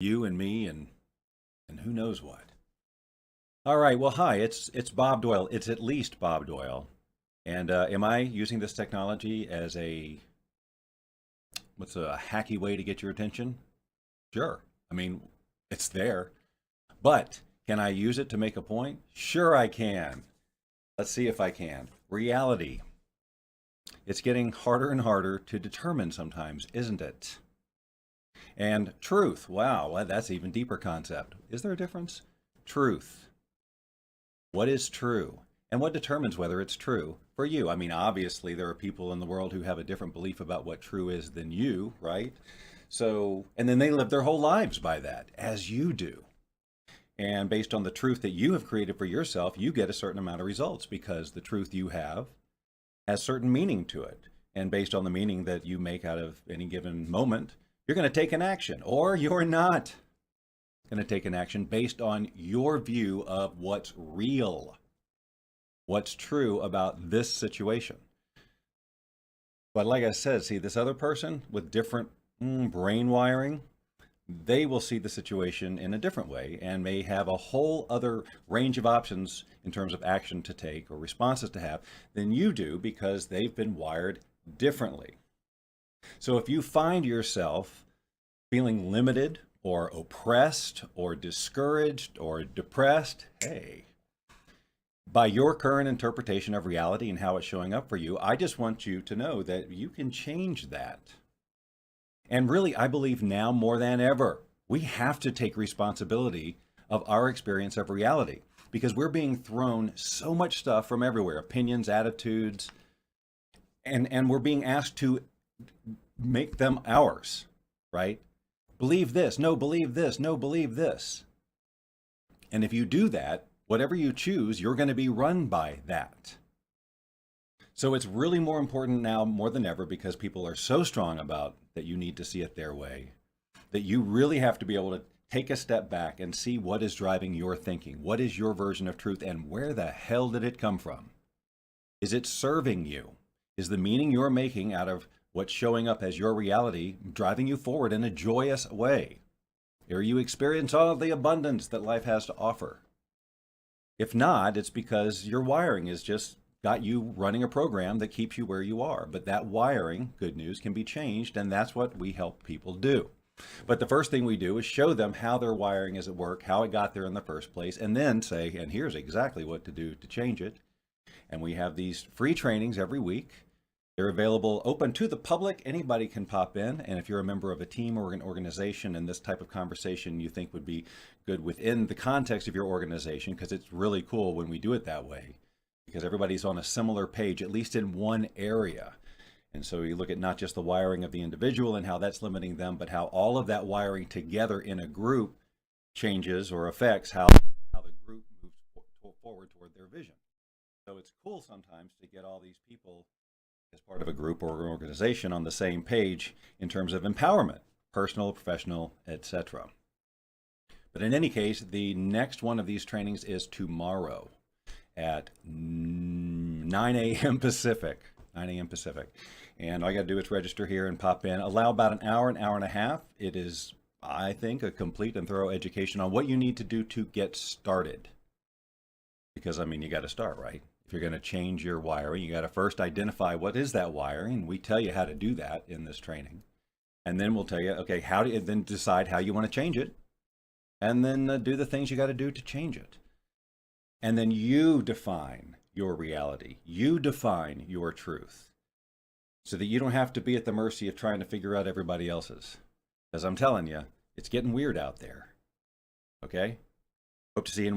you and me and who knows what. All right, well, hi, it's Bob Doyle. It's at least Bob Doyle. And am I using this technology as what's a hacky way to get your attention? Sure. I mean, it's there. But can I use it to make a point? Sure, I can. Let's see if I can. Reality. It's getting harder and harder to determine sometimes, isn't it? And truth. Wow, well, that's even deeper concept. Is there a difference? Truth. What is true? And what determines whether it's true for you? I mean, obviously, there are people in the world who have a different belief about what true is than you, right? So, and then they live their whole lives by that, as you do. And based on the truth that you have created for yourself, you get a certain amount of results because the truth you have has certain meaning to it. And based on the meaning that you make out of any given moment, you're going to take an action, or you're not going to take an action based on your view of what's real, what's true about this situation. But like I said, see, this other person with different brain wiring, they will see the situation in a different way and may have a whole other range of options in terms of action to take or responses to have than you do because they've been wired differently. So if you find yourself feeling limited or oppressed or discouraged or depressed, hey, by your current interpretation of reality and how it's showing up for you, I just want you to know that you can change that. And really, I believe now more than ever, we have to take responsibility of our experience of reality because we're being thrown so much stuff from everywhere, opinions, attitudes, and we're being asked to make them ours, right? Believe this, no, believe this, no, believe this. And if you do that, whatever you choose, you're going to be run by that. So it's really more important now more than ever because people are so strong about that you need to see it their way, that you really have to be able to take a step back and see what is driving your thinking. What is your version of truth and where the hell did it come from? Is it serving you? Is the meaning you're making out of what's showing up as your reality driving you forward in a joyous way? Are you experiencing all of the abundance that life has to offer? If not, it's because your wiring is just got you running a program that keeps you where you are. But that wiring, good news, can be changed, and that's what we help people do. But the first thing we do is show them how their wiring is at work, how it got there in the first place, and then say, and here's exactly what to do to change it. And we have these free trainings every week. They're available, open to the public. Anybody can pop in. And if you're a member of a team or an organization and this type of conversation you think would be good within the context of your organization, because it's really cool when we do it that way, because everybody's on a similar page, at least in one area. And so you look at not just the wiring of the individual and how that's limiting them, but how all of that wiring together in a group changes or affects how the group moves forward toward their vision. So it's cool sometimes to get all these people as part of a group or an organization on the same page in terms of empowerment, personal, professional, etc. But in any case, the next one of these trainings is tomorrow at 9 a.m. Pacific. 9 a.m. Pacific. And all you got to do is register here and pop in. Allow about an hour and a half. It is, I think, a complete and thorough education on what you need to do to get started. Because, I mean, you got to start, right? If you're going to change your wiring, you got to first identify what is that wiring. And we tell you how to do that in this training. And then we'll tell you, okay, how do you then decide how you want to change it? And then do the things you got to do to change it. And then you define your reality. You define your truth so that you don't have to be at the mercy of trying to figure out everybody else's. Because I'm telling you, it's getting weird out there. Okay? Hope to see you in one